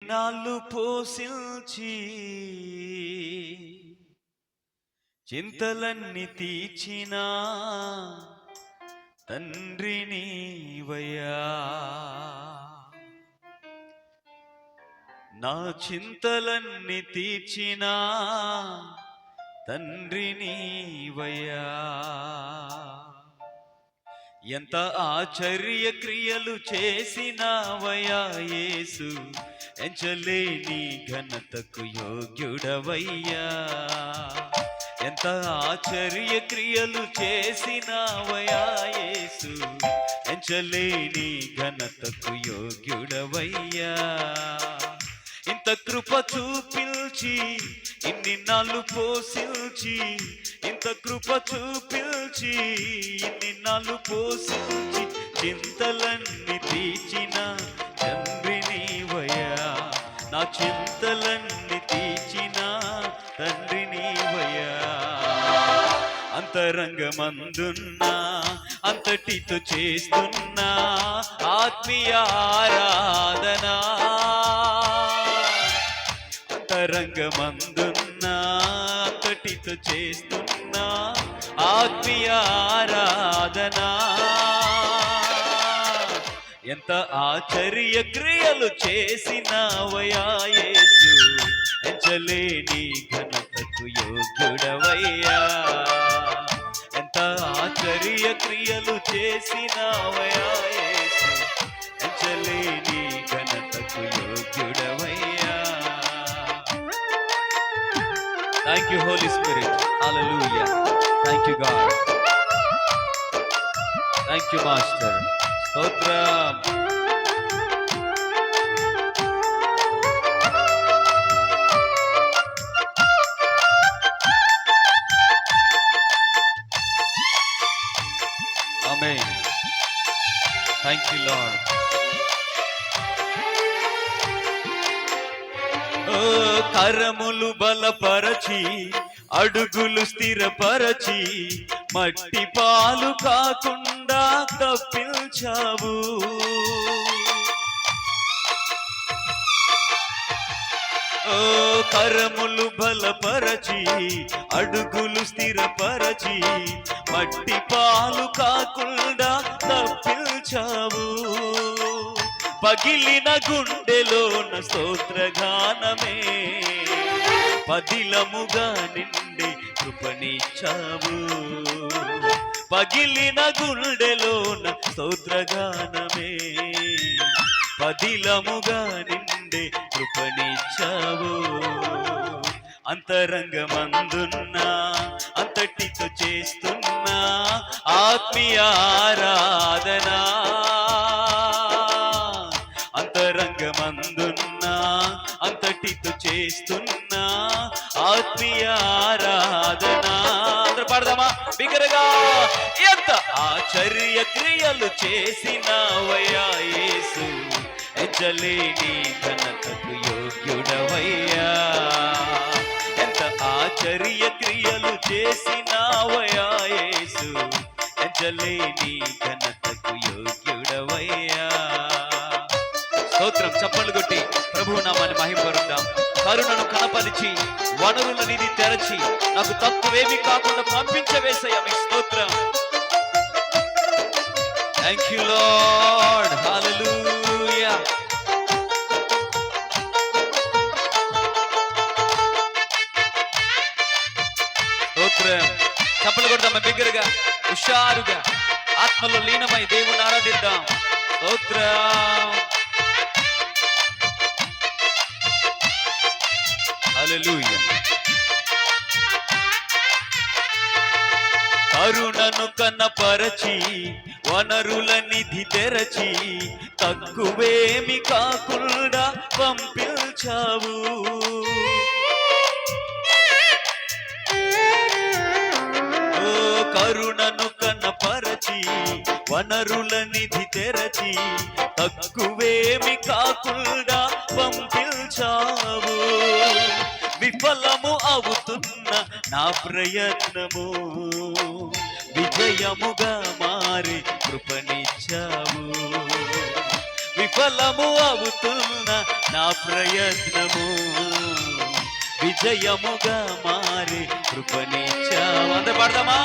నాళ్ళు పోసిల్చి చింతలన్నీ తీర్చిన తండ్రి నీవయ్యా. నా చింతలన్నీ తీర్చిన తండ్రి నీవయ్యా. ఎంత ఆశ్చర్య క్రియలు చేసినావయ్యా యేసు, ఎంచలేని ఘనతకు యోగ్యుడవయ్యా. ఎంత ఆశ్చర్య క్రియలు చేసినావయ్యా యేసు, ఎంచలేని ఘనతకు యోగ్యుడవయ్యా. ఇంత కృప చూపిల్చి ఇన్ని నాళ్ళు పోసిల్చి, ఇంత కృప చూపిల్చి ఇన్ని నాళ్ళు పోసిల్చి చింతలన్నీ తీర్చిన తండ్రి నీవయ్యా. నా చింతలన్నీ తీర్చిన తండ్రి నీవయ్యా. అంతరంగమందున్నా అంతటితో చేస్తున్నా ఆత్మీయ ఆరాధనా. అంతరంగమందున్నా అంతటితో చేస్తున్నా ఆత్మీయ ఆరాధనా. ఎంత ఆశ్చర్య క్రియలు చేసినావయ్యా యేసు, ఎంచలేని ఘనతకు యోగ్యుడవయ్యా. ఎంత ఆశ్చర్య క్రియలు చేసినావయ్యా యేసు, ఎంచలేని ఘనతకు యోగ్యుడవయ్యా. Thank you, Holy Spirit. Hallelujah. Thank you, God. Thank you, Master. Stotram. Amen. Thank you, Lord. కరములు బలపరచి అడుగులు స్థిరపరచి మట్టి పాలు కాకుండా తప్పించావు. కరములు బలపరచి అడుగులు స్థిరపరచి మట్టి పాలు కాకుండా తప్పించావు. పగిలిన గుండెలోన స్తోత్రగానమే పదిలముగా నిండే కృపనిచ్చావు. పగిలిన గుండెలోన స్తోత్రగానమే పదిలముగా నిండే కృపనిచ్చావు. అంతరంగమందున్నా అంతటితో చేస్తున్నా ఆత్మీయ ఆరాధనా. అంతరంగమందున్నా అంతటితో చేస్తున్నా ఆత్మీయ ఆరాధనా. పాడదామా బిగ్గరగా. ఎంత ఆశ్చర్య క్రియలు చేసినావయ్యా యేసు, ఎంచలేని ఘనతకు యోగ్యుడవయ్యా. ఎంత ఆశ్చర్య క్రియలు చేసినావయ్యా యేసు, ఎంచలేని ఘనతకు యోగ్యుడవయ్యా. స్తోత్రం. చప్పట్లు కొట్టి ప్రభువు నామాన్ని మహిమపరుద్దాం. కరుణను కనపరిచి వనరుల నిధి తెరచి నాకు తక్కువేమీ కాకుండా పంపించవేసయ్యా. మీకు స్తోత్రం. Thank you Lord. హల్లెలూయా. స్తోత్రం. చప్పట్లు కొడదాం బిగ్గరగా, హుషారుగా, ఆత్మలో లీనమై దేవుని ఆరాధిద్దాం. స్తోత్రం. హల్లెలూయా. కరుణను కనపరచి వనరుల నిధి తెరచి తక్కువేమి కాకుండా పంపించావు. కరుణను కనపరచి వనరుల నిధి తెరచి తక్కువేమి కాకుండా పంపించావు. విఫలము అవుతున్న నా ప్రయత్నము విజయముగా మారి కృపనిచ్చావు. విఫలము అవుతున్న నా ప్రయత్నము విజయముగా మారి కృపనిచ్చావు. అంత పాడదామా?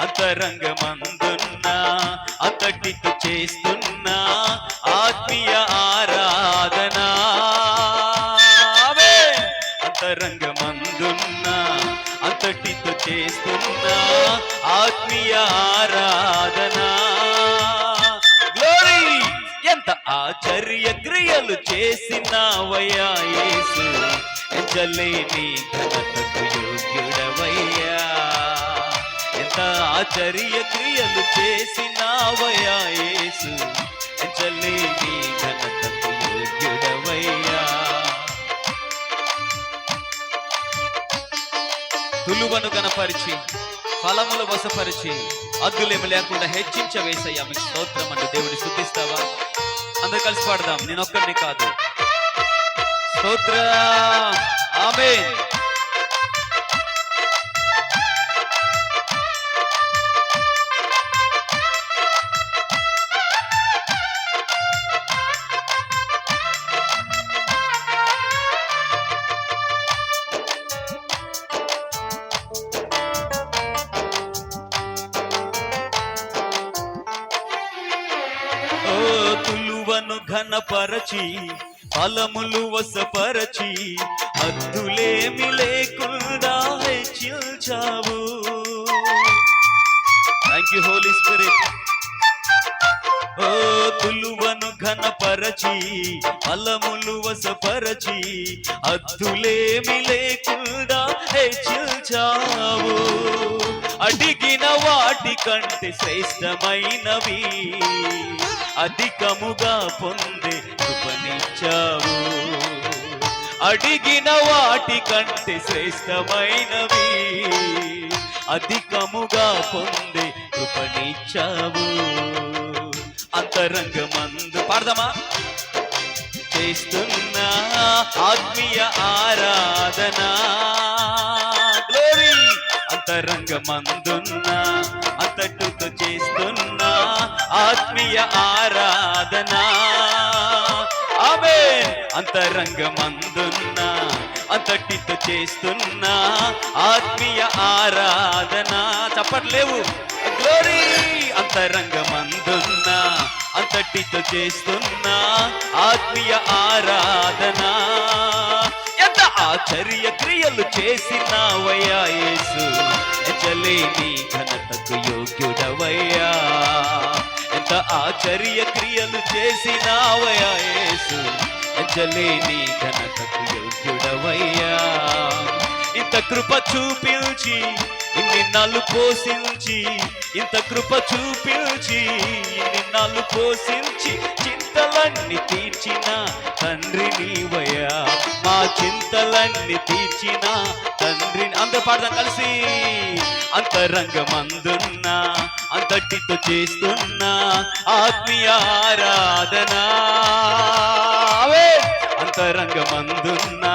అంతరంగమందున్నా అంతటితో చేస్తున్నా ఆత్మీయ ఆరాధన. అంతరంగమందున్నా అంతటితో చేస్తున్నా ఆత్మీయ ఆరాధన. గ్లోరీ! ఎంత ఆశ్చర్య క్రియలు చేసినావయ్యా యేసు, ఎంచలేని ఘనతకు యోగ్యుడవయ్యా. ఎంత ఆశ్చర్య క్రియలు చేసినావయ్యా యేసు, ఎంచలేని ఘనతకు యోగ్యుడవయ్యా. తులువను గనపరిచి ఫలములు వసపరిచి అద్దులేమి లేకుండా హెచ్చించవేసయ్యా. మీకు స్తోత్రం అంటూ దేవుని స్తుతిస్తావా? అందరూ కలిసి పాడదాం. నేనొక్కడిని కాదు. స్తోత్ర, ఆమేన్. తులువను ఘనపరచి ఫలములు వసపరచి అద్దులేమి లేకుండా హెచ్చించావు. Thank you Holy Spirit. ఓ తులువను ఘనపరచి ఫలములు వసపరచి అద్దులేమి లేకుండా హెచ్చించావు. అడిగిన వాటి కంటే శ్రేష్టమైనవి అధికముగా పొందే కృపనిచ్చావు. అడిగిన వాటి కంటే శ్రేష్టమైనవి అధికముగా పొందే కృపనిచ్చావు. అంతరంగమందు పాడదామా? చేస్తున్నా ఆత్మీయ ఆరాధన. గ్లోరీ! అంతరంగమందున్నా అంతటితో చేస్తున్నా ఆత్మీయ ఆరాధన. ఆమేన్. అంతరంగమందున్నా అంతటితో చేస్తున్నా ఆత్మీయ ఆరాధన. చప్పట్లేవు. గ్లోరీ! అంతరంగమందున్నా అంతటితో చేస్తున్నా ఆత్మీయ ఆరాధన. ఎంత ఆశ్చర్య క్రియలు చేసినావయ్యా యేసు, ఎంచలేని ఘనతకు యోగ్యుడవయ్యా. ఎంత ఆశ్చర్య క్రియలు చేసినావయ్యా యేసు, ఎంచలేని ఘనతకు యోగ్యుడవయ్యా. ఇంత కృప చూపించి ఇన్ని నాళ్ళు పోషించి, ఇంత కృప చూపించి ఇన్ని నాళ్ళు పోషించి చింతలన్నీ తీర్చిన తండ్రి నీవయ్యా. మా చింతలన్నీ తీర్చిన తండ్రి. అందరూ పాడదాం కలిసి. అంతరంగమందున్నా అంతటితో చేస్తున్నా ఆత్మీయ ఆరాధన. అంతరంగమందున్నా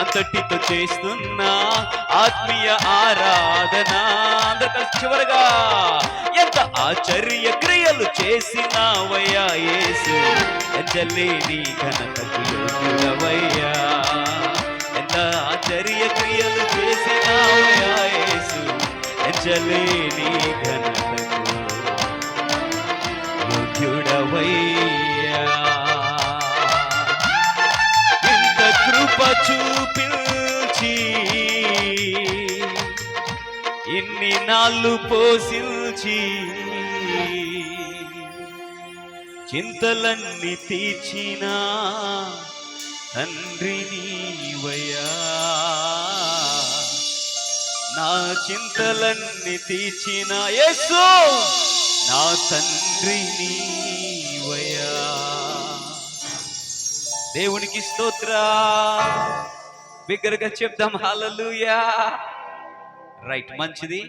అంతటితో చేస్తున్నా ఆత్మీయ ఆరాధన. అందరూ కలిసి చివరగా ఎంత ఆశ్చర్య క్రియలు చేసినావయ్యా యేసు, ఎంచలేని ఘనతకు యోగ్యుడవయ్యా. ఎంత ఆశ్చర్య క్రియలు చేసినావయ్యా యేసు, ఎంచలేని ఘనతకు యోగ్యుడవయ్యా. ఇంత కృప చూపించి ఇన్ని నాళ్ళు పోషించి చింతలన్నీ తీర్చిన తండ్రి నీవయ్యా. నా చింతలన్నీ తీర్చిన యేసు నా తండ్రి నీవయ్యా. దేవునికి స్తోత్ర. బిగ్గరగా చెప్దాం హల్లెలూయా. రైట్, మంచిది.